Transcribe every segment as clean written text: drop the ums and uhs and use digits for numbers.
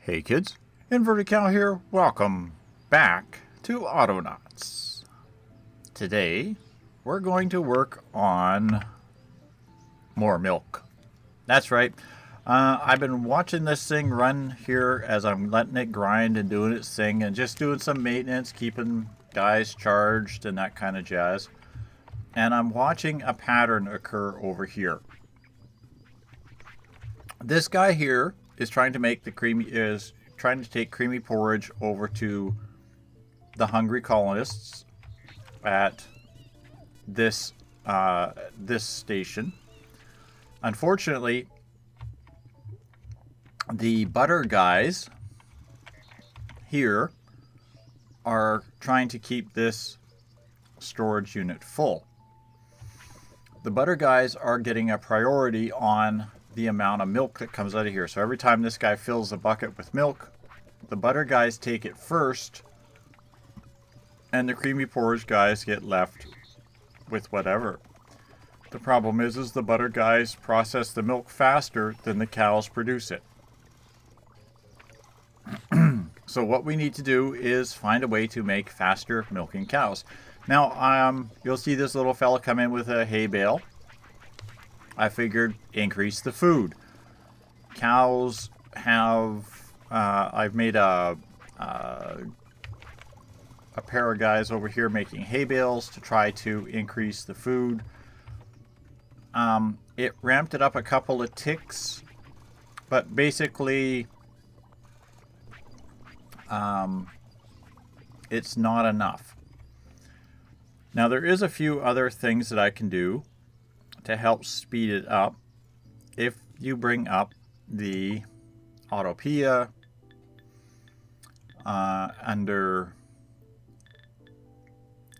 Hey kids, Inverted Cow here. Welcome back to Autonauts. Today, we're going to work on more milk. That's right. I've been watching this thing run here as I'm letting it grind and doing its thing and just doing some maintenance, keeping guys charged and that kind of jazz. And I'm watching a pattern occur over here. This guy here is trying to make take creamy porridge over to the hungry colonists at this station. Unfortunately, the butter guys here are trying to keep this storage unit full. The butter guys are getting a priority on the amount of milk that comes out of here. So every time this guy fills a bucket with milk, the butter guys take it first, and the creamy porridge guys get left with whatever. The problem is the butter guys process the milk faster than the cows produce it. So what we need to do is find a way to make faster milking cows. Now, you'll see this little fella come in with a hay bale. I figured increase the food. Cows have, I've made a pair of guys over here making hay bales to try to increase the food. It ramped it up a couple of ticks, but basically it's not enough. Now there is a few other things that I can do to help speed it up. If you bring up the Autopia under,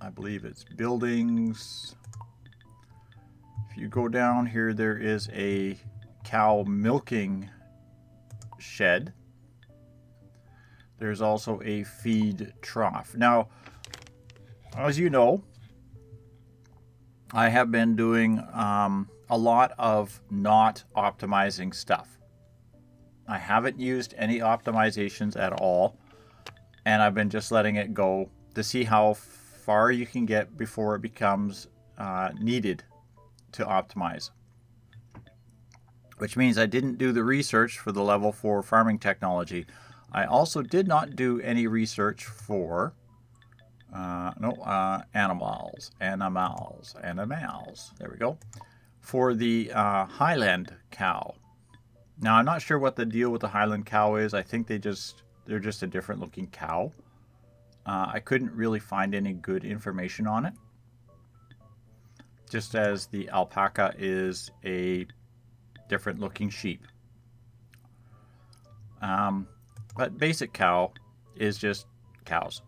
I believe it's buildings. If you go down here, there is a cow milking shed. There's also a feed trough. Now, as you know, I have been doing a lot of not optimizing stuff. I haven't used any optimizations at all, and I've been just letting it go to see how far you can get before it becomes needed to optimize. Which means I didn't do the research for the level 4 farming technology. I also did not do any research for animals. There we go. For the Highland cow. Now, I'm not sure what the deal with the Highland cow is. I think they're just a different looking cow. I couldn't really find any good information on it. Just as the alpaca is a different looking sheep. But basic cow is just cows.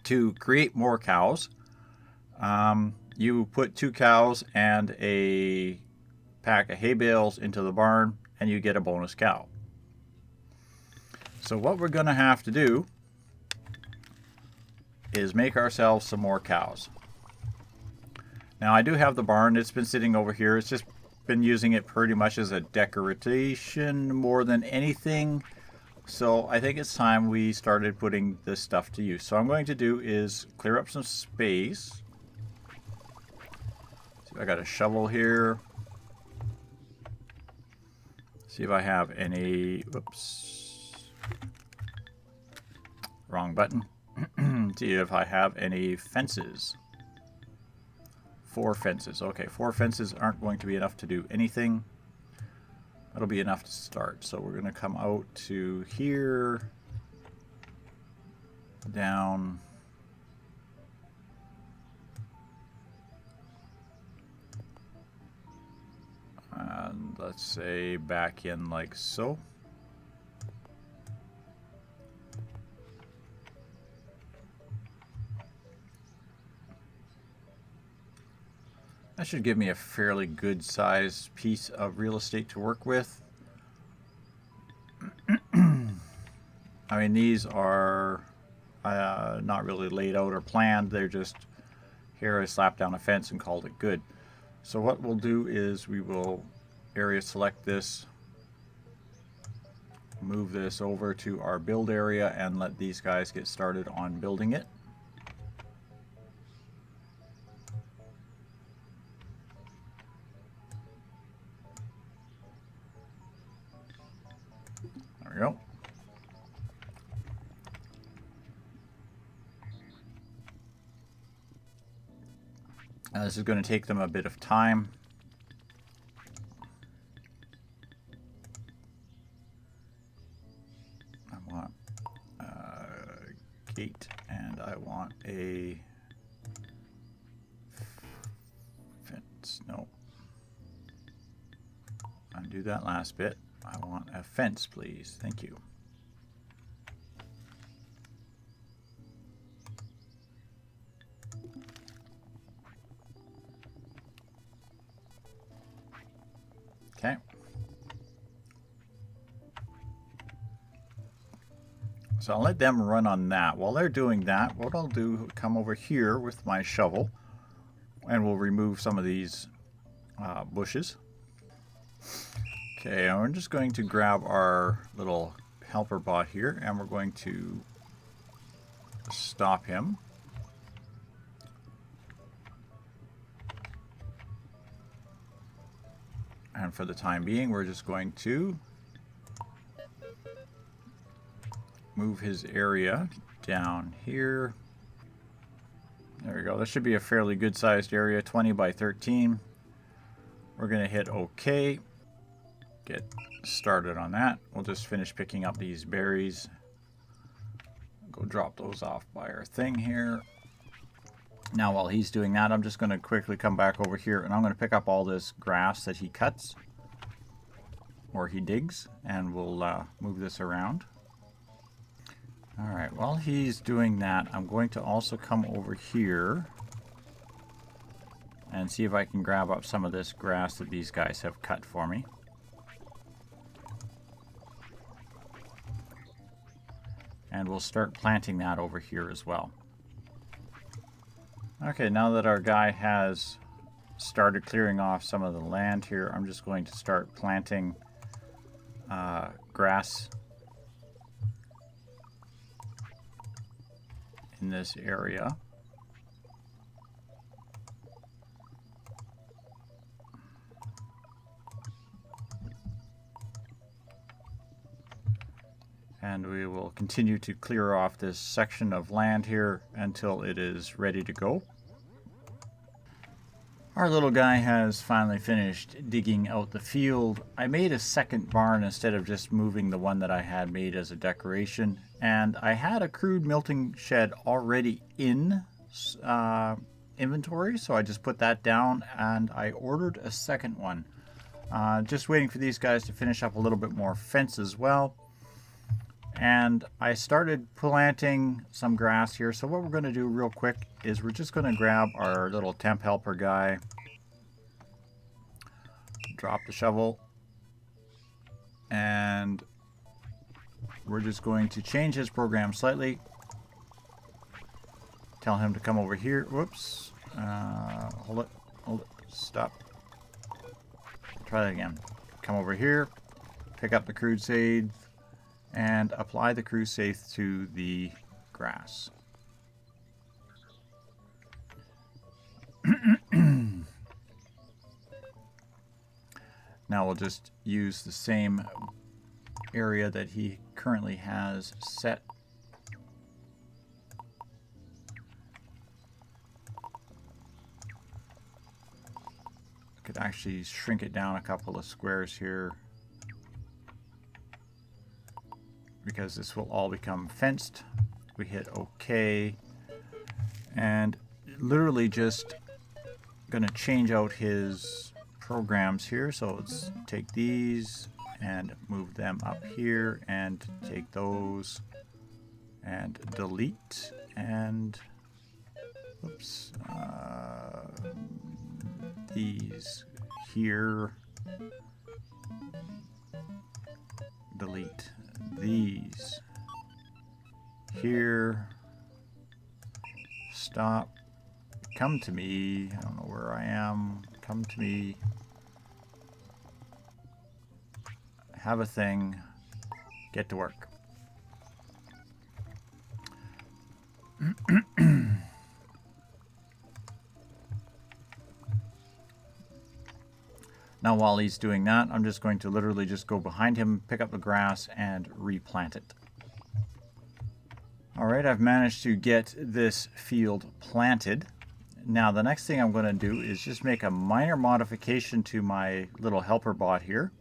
To create more cows, you put 2 cows and a pack of hay bales into the barn, and you get a bonus cow. So what we're going to have to do is make ourselves some more cows. Now, I do have the barn. It's been sitting over here. It's just been using it pretty much as a decoration more than anything. So I think it's time we started putting this stuff to use. So what I'm going to do is clear up some space. See if I got a shovel here. See if I have any, oops, wrong button. See if I have any fences. 4 fences. Okay, 4 fences aren't going to be enough to do anything. That'll be enough to start. So we're going to come out to here, down, and let's say back in like so. That should give me a fairly good sized piece of real estate to work with. I mean, these are not really laid out or planned. They're just, here I slapped down a fence and called it good. So what we'll do is we will area select this move this over to our build area and let these guys get started on building it. There we go. This is going to take them a bit of time. I want a gate, and I want a fence. No. Undo that last bit. I want a fence, please. Thank you. Okay. So I'll let them run on that. While they're doing that, what I'll do, come over here with my shovel, and we'll remove some of these bushes. Okay, and we're just going to grab our little helper bot here, and we're going to stop him. And for the time being, we're just going to move his area down here. There we go. This should be a fairly good sized area, 20 by 13. We're going to hit OK. Get started on that. We'll just finish picking up these berries. Go drop those off by our thing here. Now while he's doing that, I'm just going to quickly come back over here and I'm going to pick up all this grass that he cuts or he digs, and we'll move this around. Alright, while he's doing that, I'm going to also come over here and see if I can grab up some of this grass that these guys have cut for me. And we'll start planting that over here as well. Okay, now that our guy has started clearing off some of the land here, I'm just going to start planting grass in this area. And we will continue to clear off this section of land here until it is ready to go. Our little guy has finally finished digging out the field. I made a second barn instead of just moving the one that I had made as a decoration. And I had a crude melting shed already in inventory, so I just put that down and I ordered a second one. Just waiting for these guys to finish up a little bit more fence as well. And I started planting some grass here. So what we're going to do real quick is we're just going to grab our little temp helper guy, drop the shovel, and we're just going to change his program slightly. Tell him to come over here. Whoops. Hold it. Stop. Try that again. Come over here, pick up the crusade, and apply the crusade to the grass. Now we'll just use the same area that he currently has set. I could actually shrink it down a couple of squares here, because this will all become fenced. We hit OK, and literally just going to change out his programs here. So let's take these and move them up here, and take those and delete, and oops, these here, delete these here, stop, come to me, I don't know where I am, come to me, have a thing, Get to work. Now while he's doing that, I'm just going to literally just go behind him, pick up the grass, and replant it. Alright, I've managed to get this field planted. Now the next thing I'm going to do is just make a minor modification to my little helper bot here.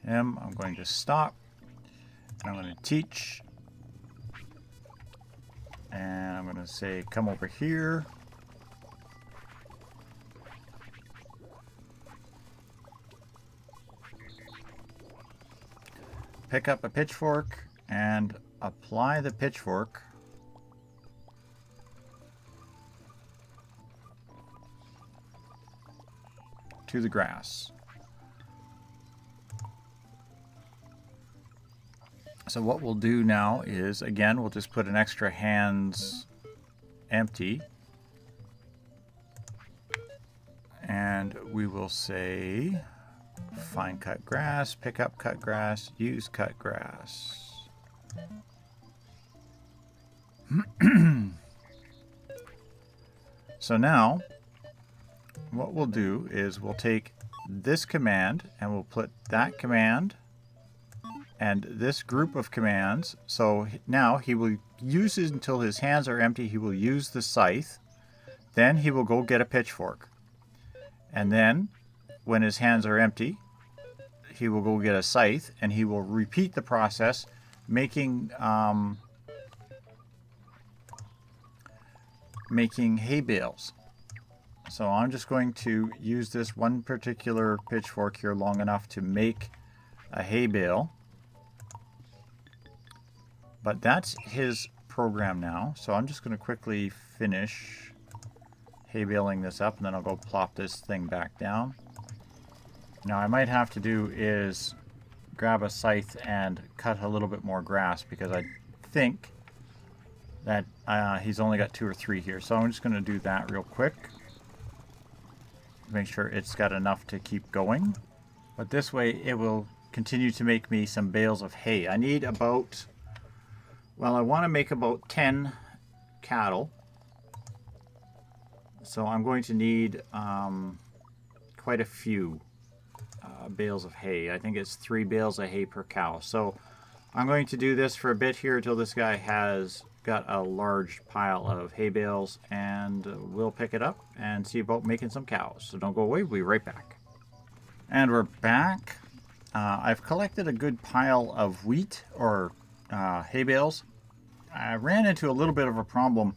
I'm going to stop, and I'm going to teach, and I'm going to say come over here. Pick up a pitchfork and apply the pitchfork to the grass. So what we'll do now is, again, we'll just put an extra hands empty. And we will say find cut grass, pick up cut grass, use cut grass. So now what we'll do is we'll take this command and we'll put that command and this group of commands. So now he will use it until his hands are empty. He will use the scythe. Then he will go get a pitchfork. And then when his hands are empty, he will go get a scythe, and he will repeat the process, making hay bales. So I'm just going to use this one particular pitchfork here long enough to make a hay bale. But that's his program now. So I'm just going to quickly finish hay baling this up, and then I'll go plop this thing back down. Now I might have to do is grab a scythe and cut a little bit more grass, because I think that he's only got 2 or 3 here. So I'm just going to do that real quick. Make sure it's got enough to keep going. But this way it will continue to make me some bales of hay. I need about, well, I want to make about 10 cattle. So I'm going to need quite a few bales of hay. I think it's 3 bales of hay per cow. So I'm going to do this for a bit here until this guy has got a large pile of hay bales, and we'll pick it up and see about making some cows. So don't go away, we'll be right back. And we're back. I've collected a good pile of wheat or hay bales. I ran into a little bit of a problem.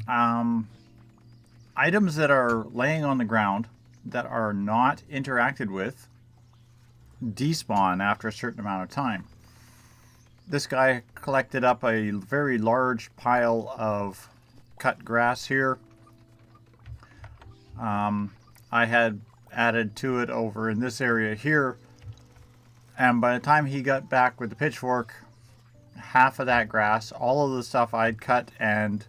Items that are laying on the ground that are not interacted with despawn after a certain amount of time. This guy collected up a very large pile of cut grass here. I had added to it over in this area here, and by the time he got back with the pitchfork, half of that grass, all of the stuff I'd cut, and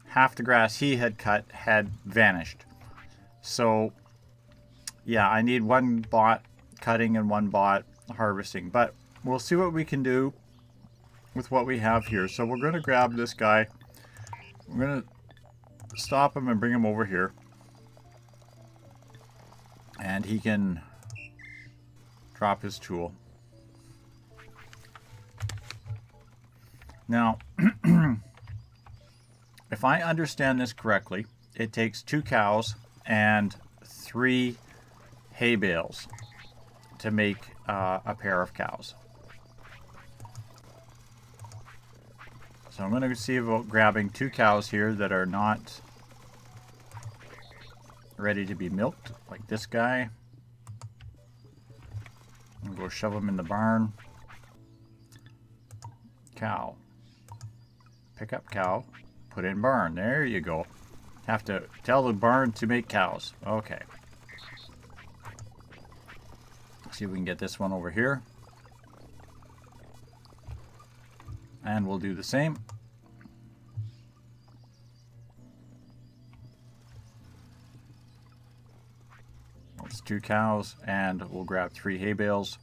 half the grass he had cut had vanished. So yeah, I need one bot cutting and one bot harvesting, but we'll see what we can do with what we have here. So we're going to grab this guy. We're going to stop him and bring him over here, and he can drop his tool. Now if I understand this correctly, it takes 2 cows and 3 hay bales to make a pair of cows. So I'm going to see about grabbing 2 cows here that are not ready to be milked, like this guy. I'm going to go shove them in the barn. Cow. Pick up cow. Put in barn. There you go. Have to tell the barn to make cows. Okay. See if we can get this one over here. And we'll do the same. It's 2 cows, and we'll grab 3 hay bales.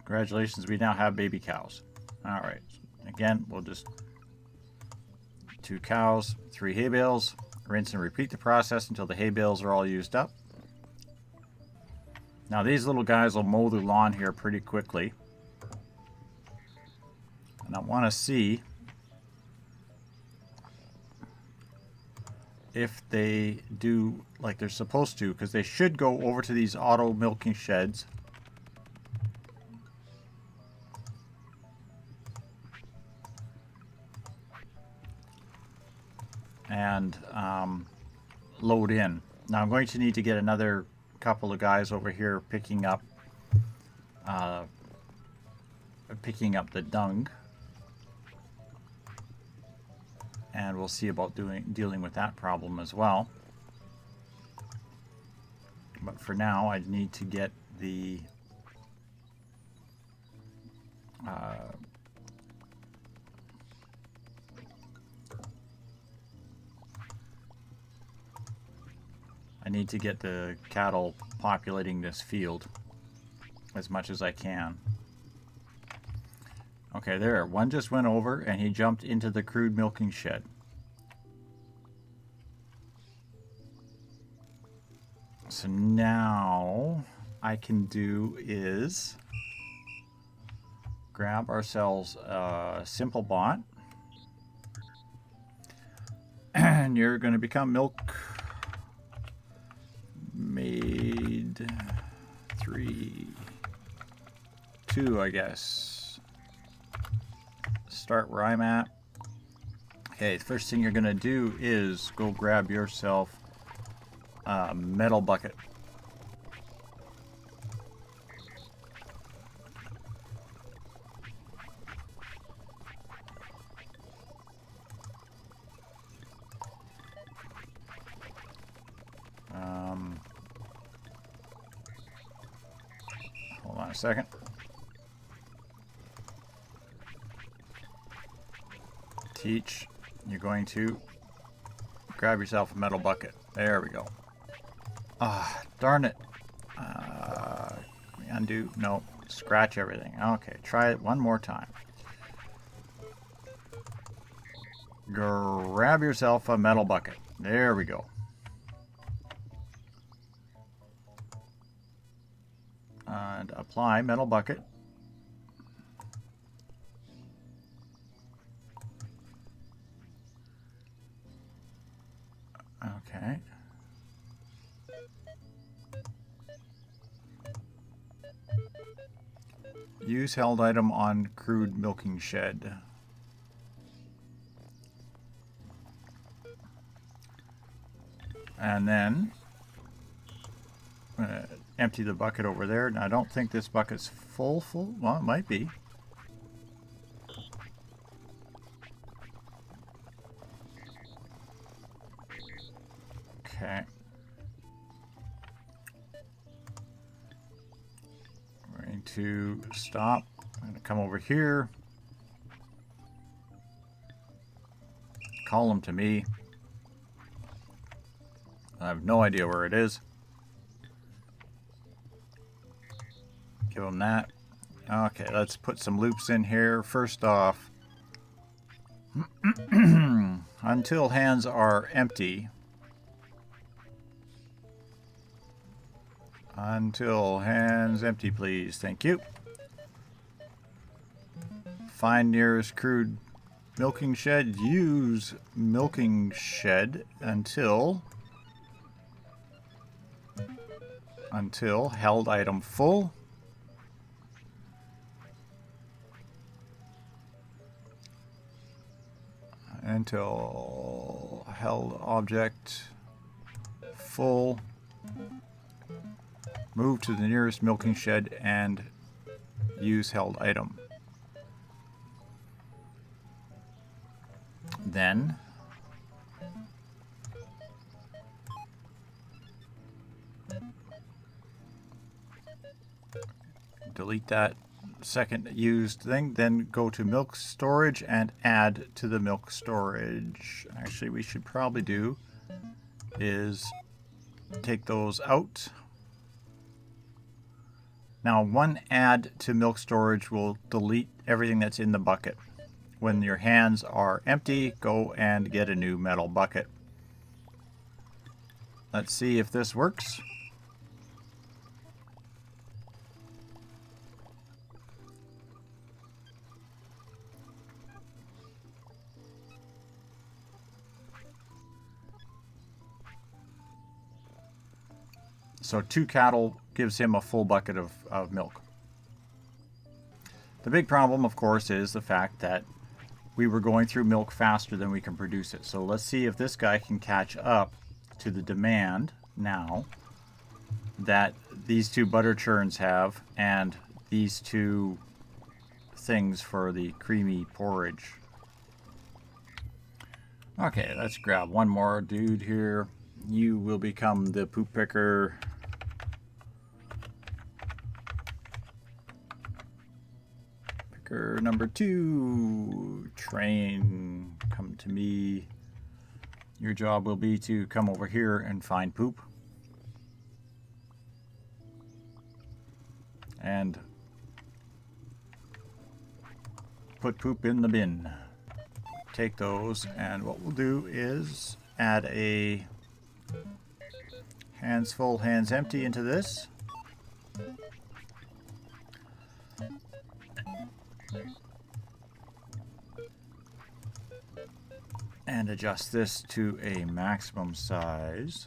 Congratulations, we now have baby cows. Alright, again, we'll just 2 cows, 3 hay bales, rinse and repeat the process until the hay bales are all used up. Now these little guys will mow the lawn here pretty quickly. And I want to see if they do like they're supposed to, because they should go over to these auto milking sheds. And load in. Now I'm going to need to get another couple of guys over here picking up the dung, and we'll see about dealing with that problem as well. But for now, I need to get the cattle populating this field as much as I can. Okay, there. One just went over and he jumped into the crude milking shed. So now I can do is grab ourselves a simple bot, and you're going to become milk made 2, I guess. Start where I'm at. Okay, the first thing you're going to do is go grab yourself a metal bucket. Hold on a second. Teach. You're going to grab yourself a metal bucket. There we go. Ah, darn it. Undo. No. Scratch everything. Okay, try it one more time. Grab yourself a metal bucket. There we go. And apply metal bucket. Okay. Use held item on crude milking shed. And then empty the bucket over there. Now I don't think this bucket's full. Well, it might be. Okay. We're going to stop. I'm going to come over here. Call them to me. I have no idea where it is. Give them that. Okay, let's put some loops in here. First off, until hands are empty. Until hands empty, please. Thank you. Find nearest crude milking shed. Use milking shed until held item full. Until held object full. Move to the nearest milking shed and use held item. Then delete that second used thing, then go to milk storage and add to the milk storage. Actually, we should probably do is take those out. Now, one add to milk storage will delete everything that's in the bucket. When your hands are empty, go and get a new metal bucket. Let's see if this works. So 2 cattle gives him a full bucket of milk. The big problem, of course, is the fact that we were going through milk faster than we can produce it. So let's see if this guy can catch up to the demand now that these 2 butter churns have and these 2 things for the creamy porridge. Okay, let's grab one more dude here. You will become the poop picker. Picker number 2. Train, come to me. Your job will be to come over here and find poop. And put poop in the bin. Take those, and what we'll do is add a hands full, hands empty into this. And adjust this to a maximum size.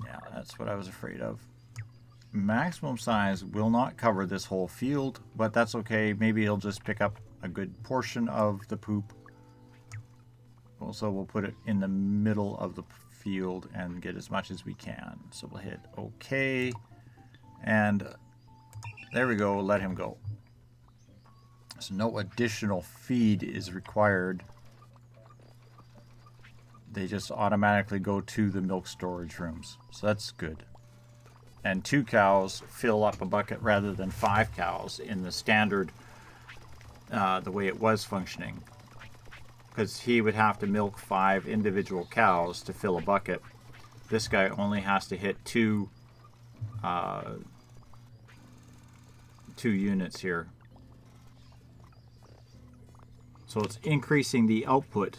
Yeah, that's what I was afraid of. Maximum size will not cover this whole field, but that's okay. Maybe he'll just pick up a good portion of the poop. Also, we'll put it in the middle of the field and get as much as we can. So we'll hit OK. And there we go. Let him go. So no additional feed is required. They just automatically go to the milk storage rooms. So that's good. And 2 cows fill up a bucket rather than 5 cows in the standard, the way it was functioning. Because he would have to milk 5 individual cows to fill a bucket. This guy only has to hit 2 units here. So it's increasing the output.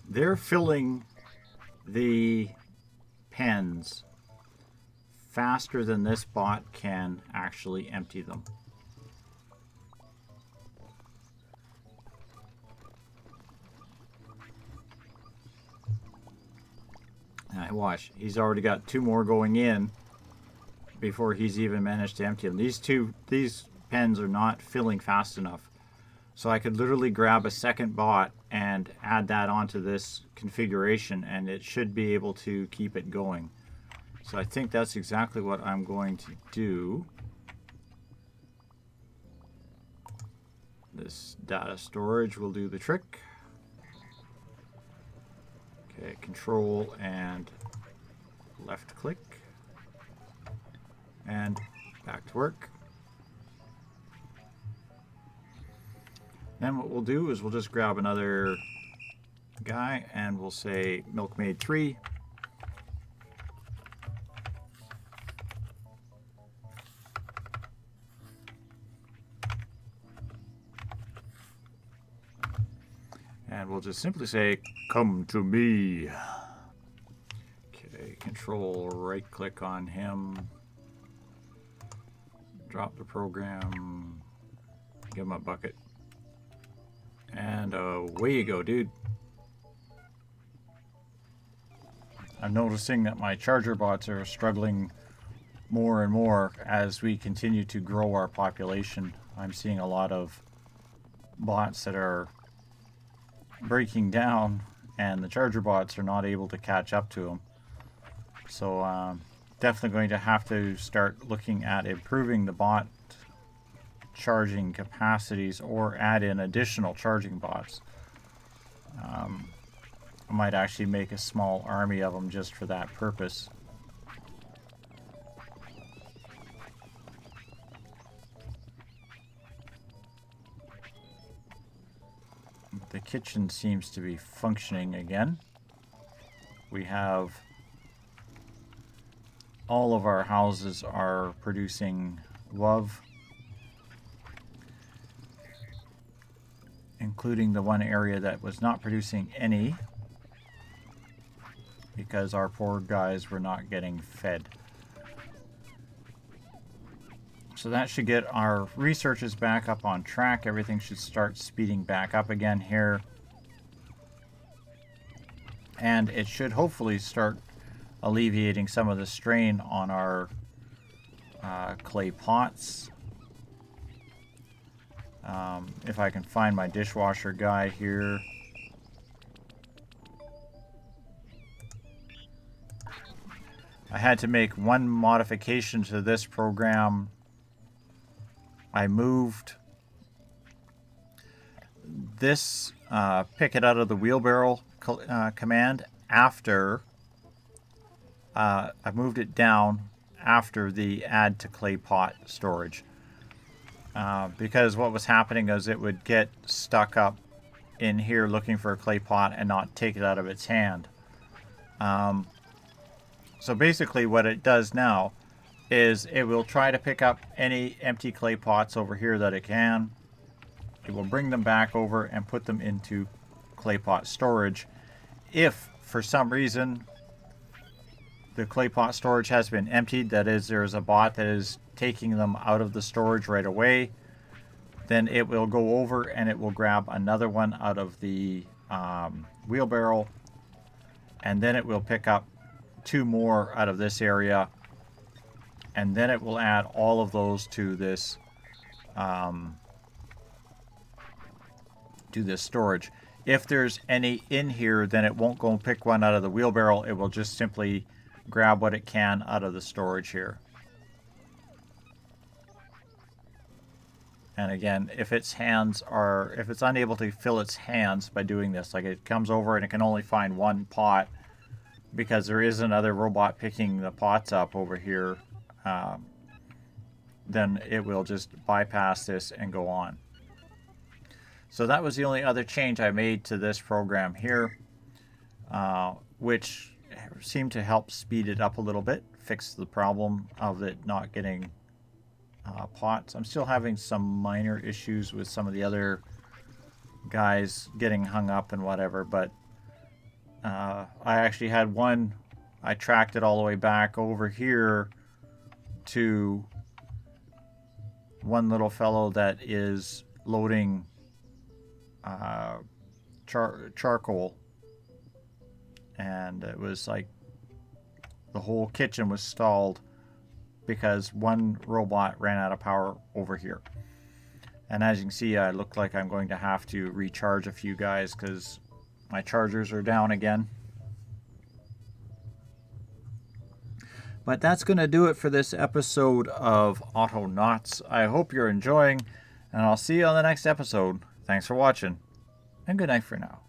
They're filling the pens faster than this bot can actually empty them. Now watch, he's already got 2 more going in before he's even managed to empty them. These pens are not filling fast enough. So I could literally grab a second bot and add that onto this configuration, and it should be able to keep it going. So I think that's exactly what I'm going to do. This data storage will do the trick. Okay, control and left click. And back to work. Then what we'll do is we'll just grab another guy and we'll say milkmaid 3. And we'll just simply say, come to me. Okay, control right click on him. Drop the program. Give him a bucket. And away you go, dude. I'm noticing that my charger bots are struggling more and more as we continue to grow our population. I'm seeing a lot of bots that are breaking down, and the charger bots are not able to catch up to them. So definitely going to have to start looking at improving the bot charging capacities or add in additional charging bots. I might actually make a small army of them just for that purpose. The kitchen seems to be functioning again. We have all of our houses are producing love, including the one area that was not producing any because our poor guys were not getting fed. So that should get our researches back up on track. Everything should start speeding back up again here. And it should hopefully start alleviating some of the strain on our clay pots. If I can find my dishwasher guy here. I had to make one modification to this program. I moved this pick it out of the wheelbarrow command after I moved it down after the add to clay pot storage. Because what was happening is it would get stuck up in here looking for a clay pot and not take it out of its hand. So basically what it does now is it will try to pick up any empty clay pots over here that it can. It will bring them back over and put them into clay pot storage. If for some reason the clay pot storage has been emptied, that is, there's a bot that is taking them out of the storage right away, then it will go over and it will grab another one out of the wheelbarrow, and then it will pick up 2 more out of this area, and then it will add all of those to this storage. If there's any in here, then it won't go and pick one out of the wheelbarrow. It will just simply grab what it can out of the storage here. And again, if its unable to fill its hands by doing this, like it comes over and it can only find one pot because there is another robot picking the pots up over here, then it will just bypass this and go on. So that was the only other change I made to this program here, which seemed to help speed it up a little bit, fix the problem of it not getting pots. I'm still having some minor issues with some of the other guys getting hung up and whatever, but I actually had one, I tracked it all the way back over here to one little fellow that is loading charcoal, and it was like the whole kitchen was stalled because one robot ran out of power over here. And as you can see, I look like I'm going to have to recharge a few guys because my chargers are down again. But that's going to do it for this episode of Autonauts. I hope you're enjoying, and I'll see you on the next episode. Thanks for watching, and good night for now.